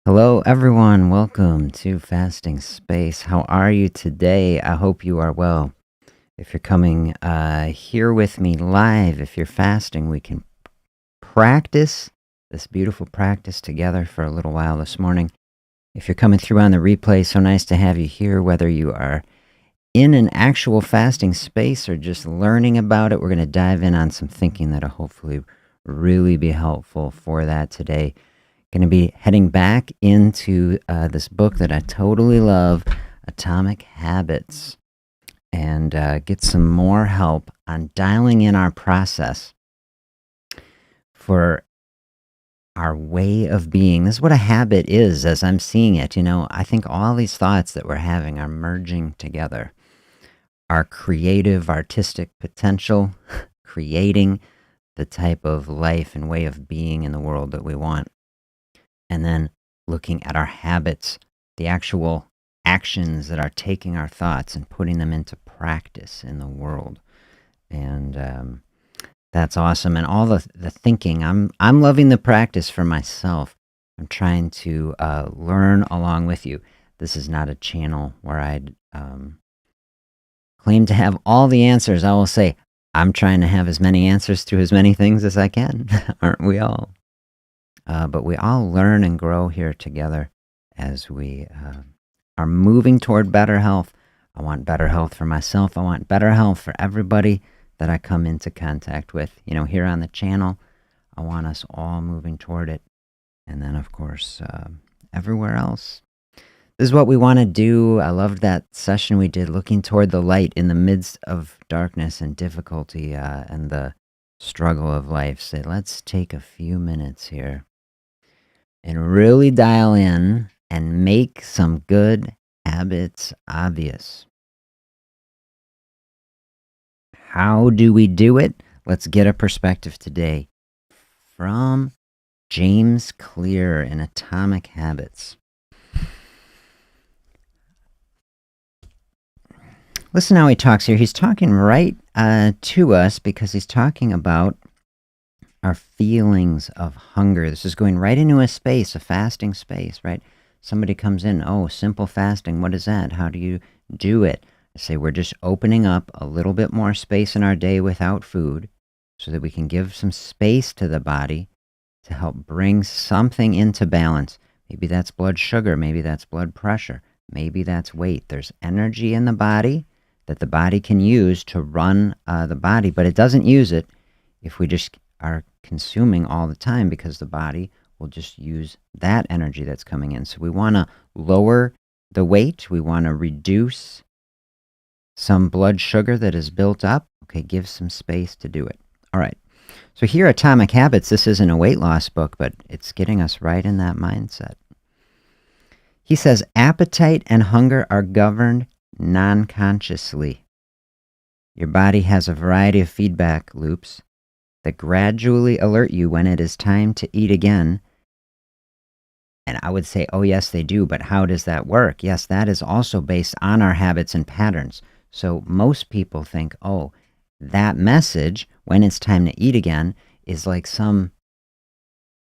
Hello, everyone. Welcome to Fasting Space. How are you today? I hope you are well. If you're coming here with me live, if you're fasting, we can practice this beautiful practice together for a little while this morning. If you're coming through on the replay, so nice to have you here, whether you are in an actual fasting space or just learning about it. We're going to dive in on some thinking that'll hopefully really be helpful for that today. Going to be heading back into this book that I totally love, Atomic Habits, and get some more help on dialing in our process for our way of being. This is what a habit is as I'm seeing it. I think all these thoughts that we're having are merging together. Our creative, artistic potential, creating the type of life and way of being in the world that we want. And then looking at our habits, the actual actions that are taking our thoughts and putting them into practice in the world. And that's awesome. And all the thinking, I'm loving the practice for myself. I'm trying to learn along with you. This is not a channel where I'd claim to have all the answers. I will say, I'm trying to have as many answers to as many things as I can. Aren't we all? But we all learn and grow here together as we are moving toward better health. I want better health for myself. I want better health for everybody that I come into contact with. Here on the channel, I want us all moving toward it. And then, of course, everywhere else. This is what we want to do. I loved that session we did, looking toward the light in the midst of darkness and difficulty and the struggle of life. Say, let's take a few minutes here and really dial in and make some good habits obvious. How do we do it? Let's get a perspective today from James Clear in Atomic Habits. Listen how he talks here. He's talking right to us because he's talking about our feelings of hunger. This is going right into a space, a fasting space, right? Somebody comes in, simple fasting, what is that? How do you do it? I say we're just opening up a little bit more space in our day without food so that we can give some space to the body to help bring something into balance. Maybe that's blood sugar, maybe that's blood pressure, maybe that's weight. There's energy in the body that the body can use to run the body, but it doesn't use it if we just are consuming all the time, because the body will just use that energy that's coming in. So we want to lower the weight. We want to reduce some blood sugar that is built up. Okay, give some space to do it. All right. So here, Atomic Habits, this isn't a weight loss book, but it's getting us right in that mindset. He says, appetite and hunger are governed non-consciously. Your body has a variety of feedback loops that gradually alert you when it is time to eat again. And I would say, oh yes, they do, but how does that work? Yes, that is also based on our habits and patterns. So most people think, that message, when it's time to eat again, is like some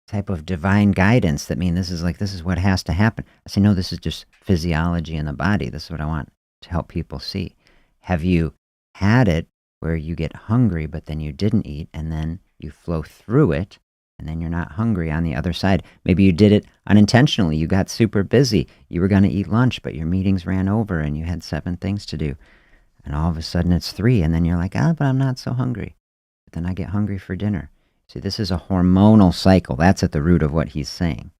type of divine guidance that means this is what has to happen. I say, no, this is just physiology in the body. This is what I want to help people see. Have you had it where you get hungry, but then you didn't eat, and then you flow through it, and then you're not hungry on the other side? Maybe you did it unintentionally. You got super busy. You were going to eat lunch, but your meetings ran over, and you had 7 things to do. And all of a sudden it's 3, and then you're like, but I'm not so hungry. But then I get hungry for dinner. See, this is a hormonal cycle. That's at the root of what he's saying.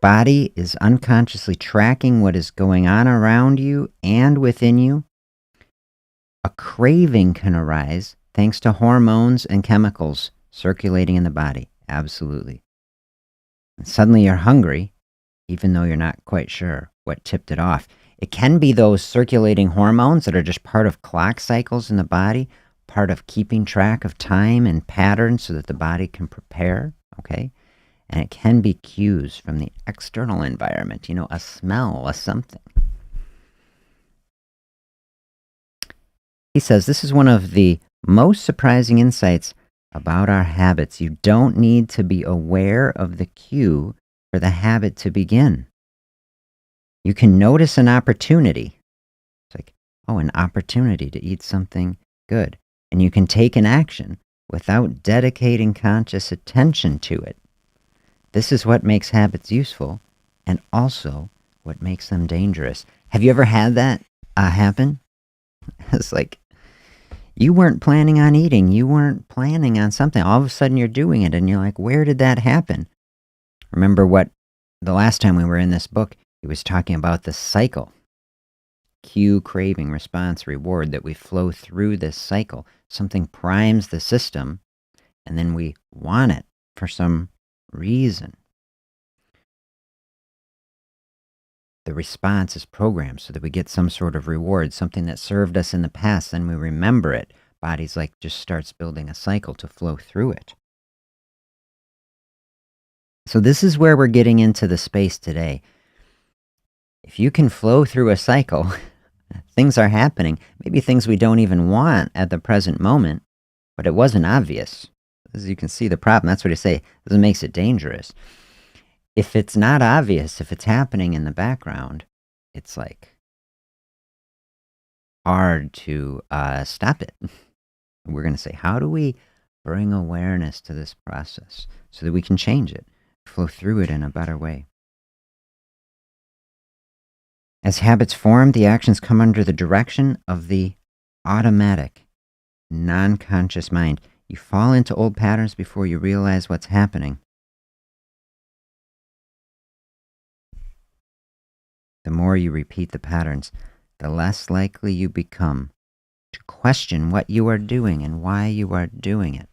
Body is unconsciously tracking what is going on around you and within you. A craving can arise thanks to hormones and chemicals circulating in the body. Absolutely. And suddenly you're hungry, even though you're not quite sure what tipped it off. It can be those circulating hormones that are just part of clock cycles in the body, part of keeping track of time and patterns so that the body can prepare, okay? And it can be cues from the external environment, a smell, a something. He says, this is one of the most surprising insights about our habits. You don't need to be aware of the cue for the habit to begin. You can notice an opportunity. It's like, oh, an opportunity to eat something good. And you can take an action without dedicating conscious attention to it. This is what makes habits useful and also what makes them dangerous. Have you ever had that happen? It's like you weren't planning on eating. You weren't planning on something. All of a sudden you're doing it and you're like, where did that happen? Remember what the last time we were in this book, he was talking about the cycle. Cue, craving, response, reward, that we flow through this cycle. Something primes the system and then we want it for some reason. The response is programmed so that we get some sort of reward, something that served us in the past, then we remember it. Body's like just starts building a cycle to flow through it. So this is where we're getting into the space today. If you can flow through a cycle, things are happening, maybe things we don't even want at the present moment, but it wasn't obvious. As you can see the problem, that's what I say, this makes it dangerous. If it's not obvious, if it's happening in the background, it's like hard to stop it. We're going to say, how do we bring awareness to this process so that we can change it, flow through it in a better way? As habits form, the actions come under the direction of the automatic, non-conscious mind. You fall into old patterns before you realize what's happening. The more you repeat the patterns, the less likely you become to question what you are doing and why you are doing it.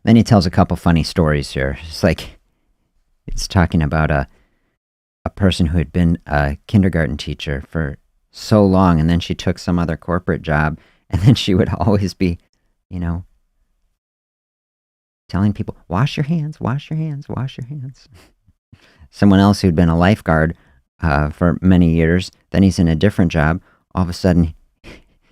Then he tells a couple funny stories here. It's like it's talking about a person who had been a kindergarten teacher for so long, and then she took some other corporate job, and then she would always be, telling people, wash your hands, wash your hands, wash your hands. Someone else who'd been a lifeguard for many years, then he's in a different job. All of a sudden,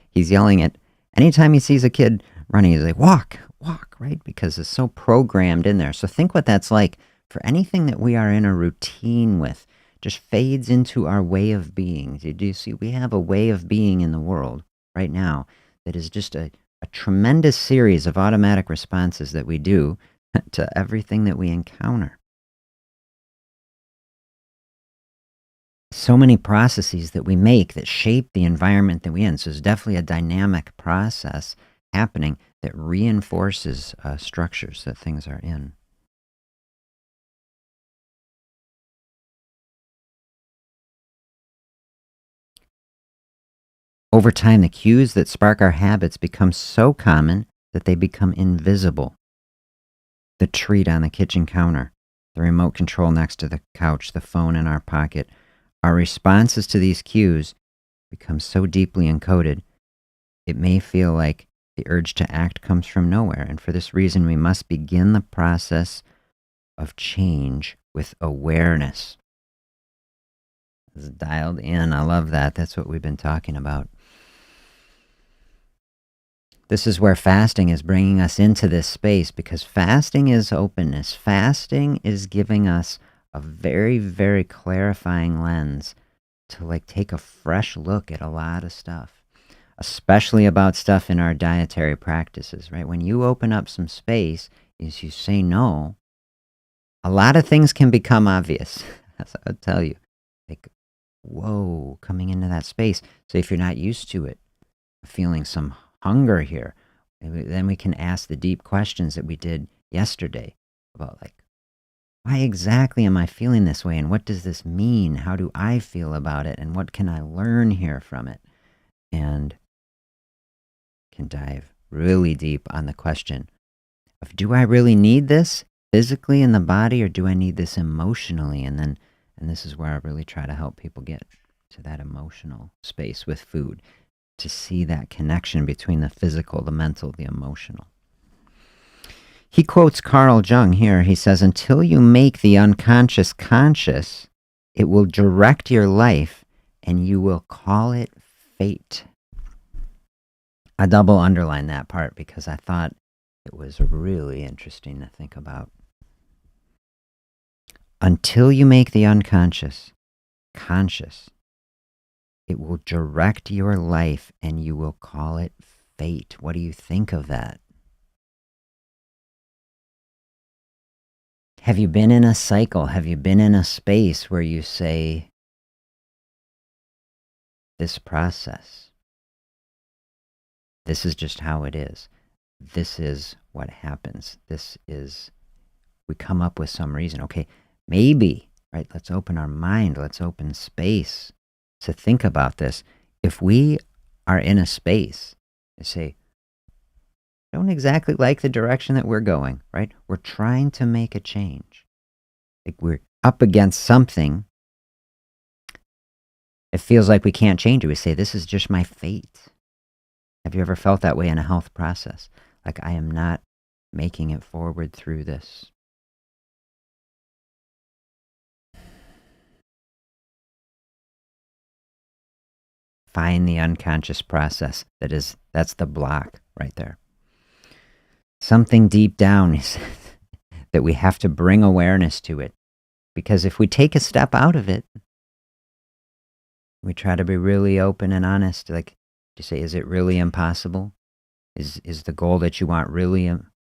he's yelling at, anytime he sees a kid running, he's like, walk, walk, right? Because it's so programmed in there. So think what that's like for anything that we are in a routine with, just fades into our way of being. Do you see? We have a way of being in the world right now that is just a tremendous series of automatic responses that we do to everything that we encounter. So many processes that we make that shape the environment that we're in. So there's definitely a dynamic process happening that reinforces structures that things are in. Over time, the cues that spark our habits become so common that they become invisible. The treat on the kitchen counter, the remote control next to the couch, the phone in our pocket. Our responses to these cues become so deeply encoded, it may feel like the urge to act comes from nowhere. And for this reason, we must begin the process of change with awareness. It's dialed in. I love that. That's what we've been talking about. This is where fasting is bringing us into this space, because fasting is openness. Fasting is giving us a very, very clarifying lens to take a fresh look at a lot of stuff, especially about stuff in our dietary practices, right? When you open up some space, as you say no, a lot of things can become obvious. I'll tell you, whoa, coming into that space. So if you're not used to it, feeling some hunger here, then we can ask the deep questions that we did yesterday about why exactly am I feeling this way, and what does this mean? How do I feel about it, and what can I learn here from it? And can dive really deep on the question of, do I really need this physically in the body, or do I need this emotionally? And this is where I really try to help people get to that emotional space with food, to see that connection between the physical, the mental, the emotional. He quotes Carl Jung here. He says, until you make the unconscious conscious, it will direct your life and you will call it fate. I double underline that part because I thought It was really interesting to think about. Until you make the unconscious conscious, it will direct your life and you will call it fate. What do you think of that? Have you been in a cycle? Have you been in a space where you say, this process, this is just how it is. This is what happens. We come up with some reason. Okay, maybe, right? Let's open our mind. Let's open space to think about this. If we are in a space and say, don't exactly like the direction that we're going, right? We're trying to make a change. Like we're up against something. It feels like we can't change it. We say, this is just my fate. Have you ever felt that way in a health process? Like, I am not making it forward through this. Find the unconscious process. That's the block right there. Something deep down is that we have to bring awareness to it. Because if we take a step out of it, we try to be really open and honest. Like, to say, is it really impossible? Is the goal that you want really,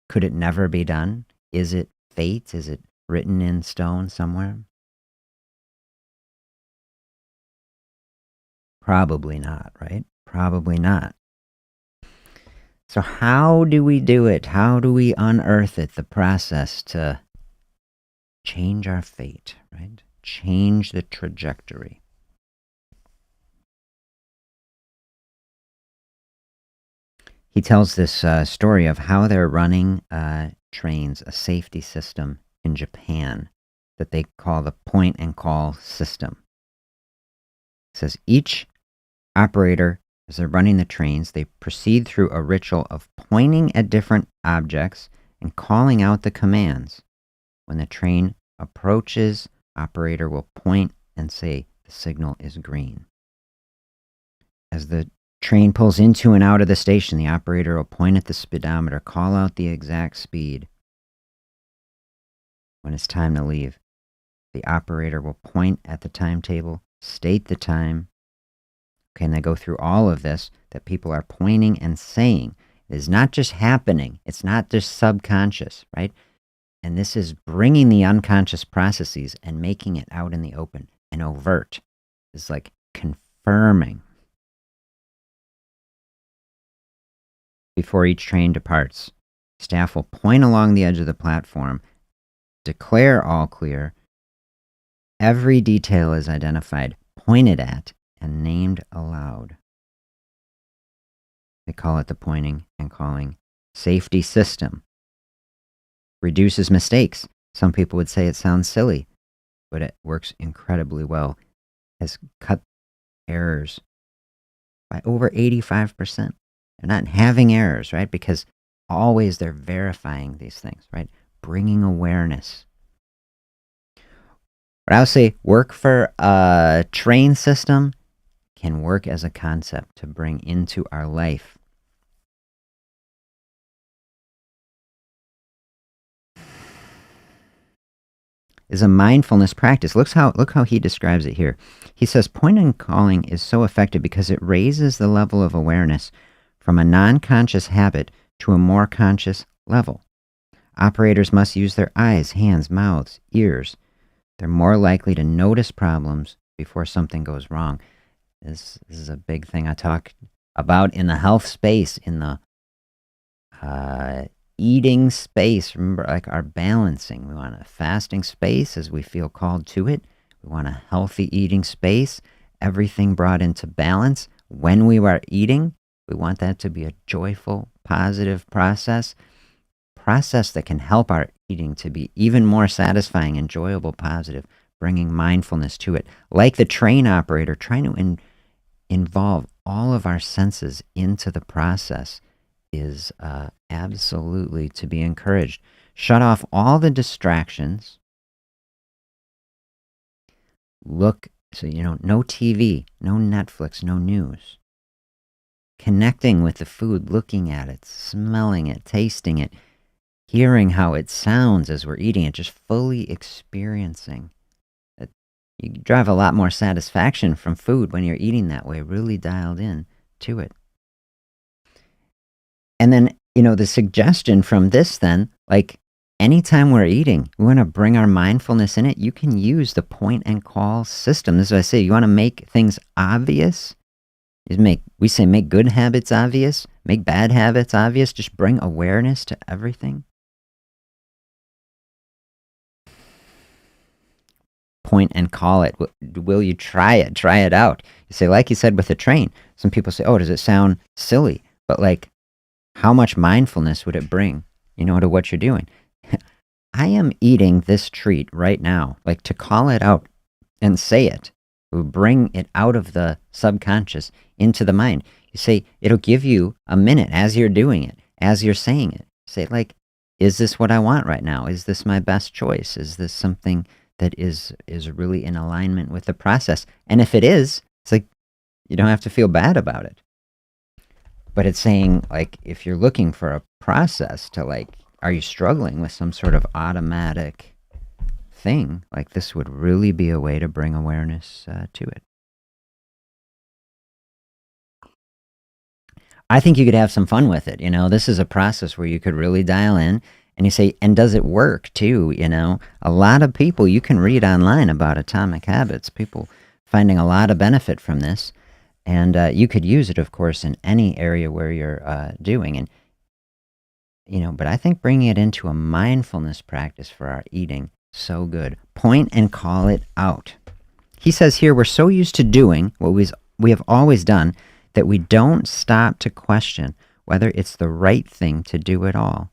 could it never be done? Is it fate? Is it written in stone somewhere? Probably not, right? Probably not. So how do we do it? How do we unearth it, the process to change our fate, right? Change the trajectory. He tells this story of how they're running trains, a safety system in Japan that they call the point and call system. It says each operator, as they're running the trains, they proceed through a ritual of pointing at different objects and calling out the commands. When the train approaches, operator will point and say the signal is green. As the train pulls into and out of the station, the operator will point at the speedometer, call out the exact speed. When it's time to leave, the operator will point at the timetable, state the time. Okay, and they go through all of this that people are pointing and saying. It is not just happening. It's not just subconscious, right? And this is bringing the unconscious processes and making it out in the open and overt. It's like confirming. Before each train departs, staff will point along the edge of the platform, declare all clear. Every detail is identified, pointed at, and named aloud. They call it the pointing and calling safety system. Reduces mistakes. Some people would say it sounds silly, but it works incredibly well. Has cut errors by over 85%. They're not having errors, right? Because always they're verifying these things, right? Bringing awareness. But I would say work for a train system can work as a concept to bring into our life. Is a mindfulness practice. Look how he describes it here. He says point and calling is so effective because it raises the level of awareness from a non-conscious habit to a more conscious level. Operators must use their eyes, hands, mouths, ears. They're more likely to notice problems before something goes wrong. This is a big thing I talk about in the health space, in the eating space. Remember, like our balancing. We want a fasting space as we feel called to it. We want a healthy eating space. Everything brought into balance. When we are eating, we want that to be a joyful, positive process that can help our eating to be even more satisfying, enjoyable, positive, bringing mindfulness to it. Like the train operator, trying to involve all of our senses into the process is absolutely to be encouraged. Shut off all the distractions. No TV, no Netflix, no news. connecting with the food, looking at it, smelling it, tasting it, hearing how it sounds as we're eating it, just fully experiencing it. You drive a lot more satisfaction from food when you're eating that way, really dialed in to it. And then, the suggestion from this then, like anytime we're eating, we want to bring our mindfulness in it. You can use the point and call system. This is what I say. You want to make things obvious. We say make good habits obvious, make bad habits obvious. Just bring awareness to everything. Point and call it. Will you try it? Try it out. You say, like you said with the train. Some people say, oh, does it sound silly? But like, how much mindfulness would it bring, to what you're doing? I am eating this treat right now. Like, to call it out and say it will bring it out of the subconscious into the mind. You say, it'll give you a minute as you're doing it, as you're saying it. Say, like, is this what I want right now? Is this my best choice? Is this something that is really in alignment with the process? And if it is, it's like, you don't have to feel bad about it. But it's saying, like, if you're looking for a process to, like, are you struggling with some sort of automatic thing? Like, this would really be a way to bring awareness to it. I think you could have some fun with it. This is a process where you could really dial in. And you say, and does it work too? A lot of people, you can read online about atomic habits, people finding a lot of benefit from this. And you could use it, of course, in any area where you're doing. And, but I think bringing it into a mindfulness practice for our eating, so good. Point and call it out. He says here, we're so used to doing what we have always done that we don't stop to question whether it's the right thing to do at all.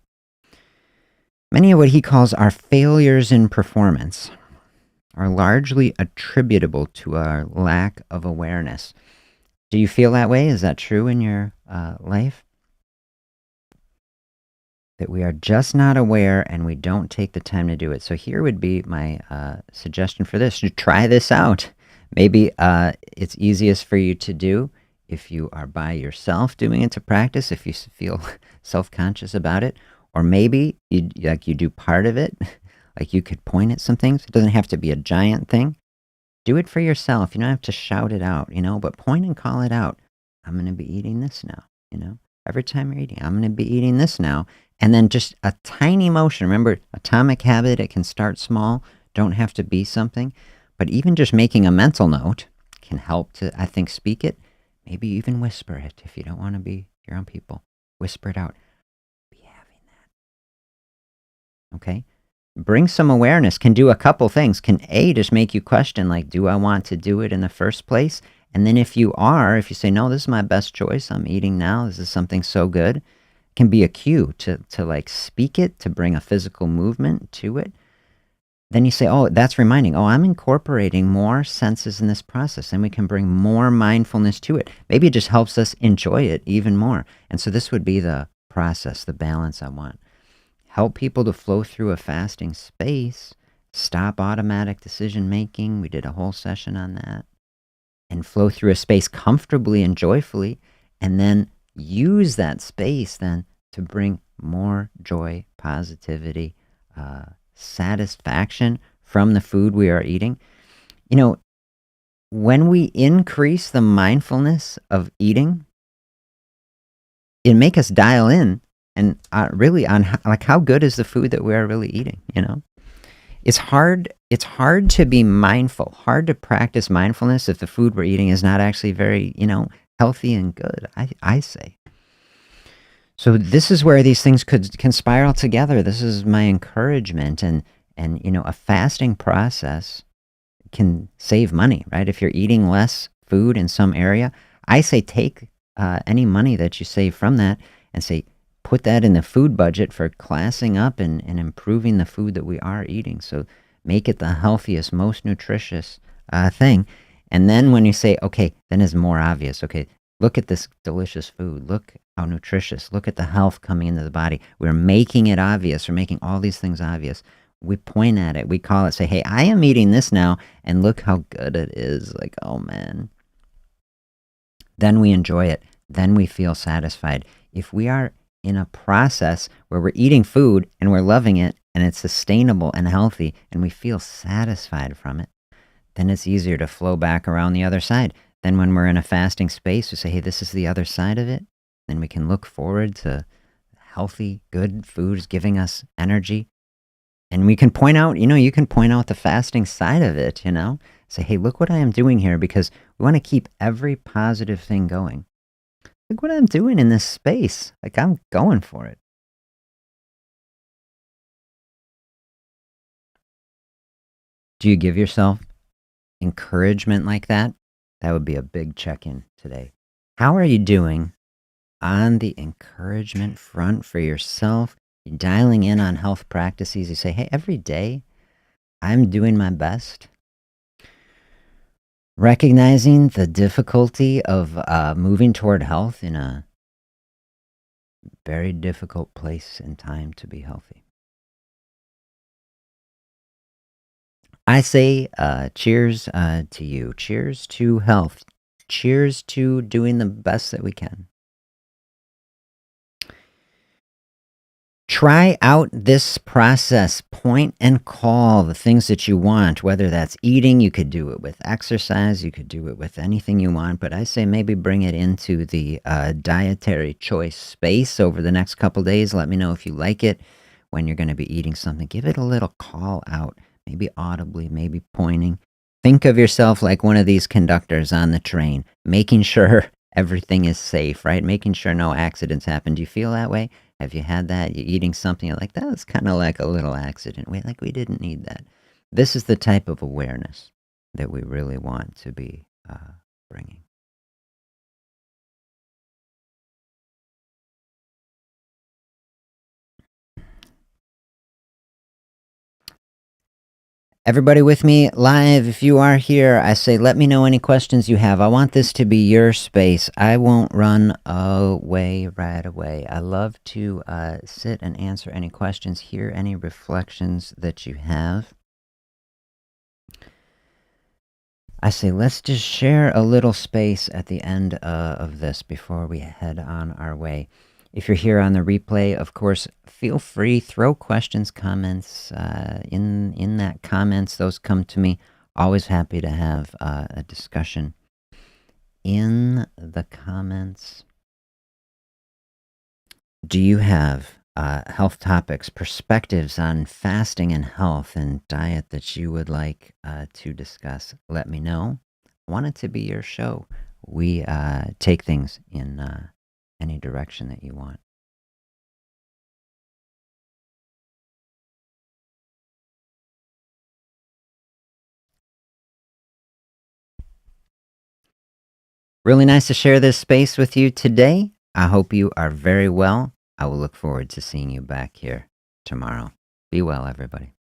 Many of what he calls our failures in performance are largely attributable to our lack of awareness. Do you feel that way? Is that true in your life? That we are just not aware and we don't take the time to do it. So here would be my suggestion for this. You try this out. Maybe it's easiest for you to do if you are by yourself doing it to practice, if you feel self-conscious about it. Or maybe you do part of it. Like, you could point at some things. It doesn't have to be a giant thing. Do it for yourself. You don't have to shout it out, but point and call it out. I'm going to be eating this now, Every time you're eating, I'm going to be eating this now. And then just a tiny motion. Remember, atomic habit, it can start small. Don't have to be something. But even just making a mental note can help to, I think, speak it. Maybe even whisper it if you don't want to be your own people. Whisper it out. Be having that. Okay? Bring some awareness, can do a couple things. Can just make you question, like, do I want to do it in the first place? And then if you say, no, this is my best choice, I'm eating now, this is something so good, it can be a cue to like speak it, to bring a physical movement to it. Then you say, oh, that's reminding, oh, I'm incorporating more senses in this process, and we can bring more mindfulness to it. Maybe it just helps us enjoy it even more. And so this would be the process, the balance I want. Help people to flow through a fasting space, stop automatic decision making. We did a whole session on that. And flow through a space comfortably and joyfully, and then use that space then to bring more joy, positivity, satisfaction from the food we are eating. When we increase the mindfulness of eating, it makes us dial in and really on how good is the food that we are really eating. It's hard to be mindful, hard to practice mindfulness if the food we're eating is not actually very healthy and good, I say. So this is where these things can spiral together. This is my encouragement, and a fasting process can save money, right? If you're eating less food in some area, I say take any money that you save from that and say, put that in the food budget for classing up and improving the food that we are eating. So make it the healthiest, most nutritious thing. And then when you say, okay, then it's more obvious. Okay, look at this delicious food. Look how nutritious. Look at the health coming into the body. We're making it obvious. We're making all these things obvious. We point at it. We call it, say, hey, I am eating this now, and look how good it is. Like, oh, man. Then we enjoy it. then we feel satisfied. If we are in a process where we're eating food and we're loving it and it's sustainable and healthy and we feel satisfied from it, then it's easier to flow back around the other side. Then when we're in a fasting space, we say, hey, this is the other side of it. Then we can look forward to healthy, good foods giving us energy. And we can point out, you can point out the fasting side of it, Say, hey, look what I am doing here, because we want to keep every positive thing going. Look what I'm doing in this space. Like, I'm going for it. Do you give yourself encouragement like that? That would be a big check-in today. How are you doing on the encouragement front for yourself? You're dialing in on health practices. You say, hey, every day I'm doing my best. Recognizing the difficulty of moving toward health in a very difficult place and time to be healthy. I say cheers to you. Cheers to health. Cheers to doing the best that we can. Try out this process. Point and call the things that you want, whether that's eating. You could do it with exercise. You could do it with anything you want. But I say maybe bring it into the dietary choice space over the next couple days. Let me know if you like it. When you're going to be eating something, give it a little call out, maybe audibly, maybe pointing. Think of yourself like one of these conductors on the train, making sure everything is safe, right? Making sure no accidents happen. Do you feel that way? Have you had that? You're eating something, you're like, that was kind of like a little accident. We didn't need that. This is the type of awareness that we really want to be bringing. Everybody with me live, if you are here, I say let me know any questions you have. I want this to be your space. I won't run away right away. I love to sit and answer any questions, hear any reflections that you have. I say let's just share a little space at the end of this before we head on our way. If you're here on the replay, of course, feel free, throw questions, comments in that comments. Those come to me. Always happy to have a discussion in the comments. Do you have health topics, perspectives on fasting and health and diet that you would like to discuss? Let me know. I want it to be your show. We take things in any direction that you want. Really nice to share this space with you today. I hope you are very well. I will look forward to seeing you back here tomorrow. Be well, everybody.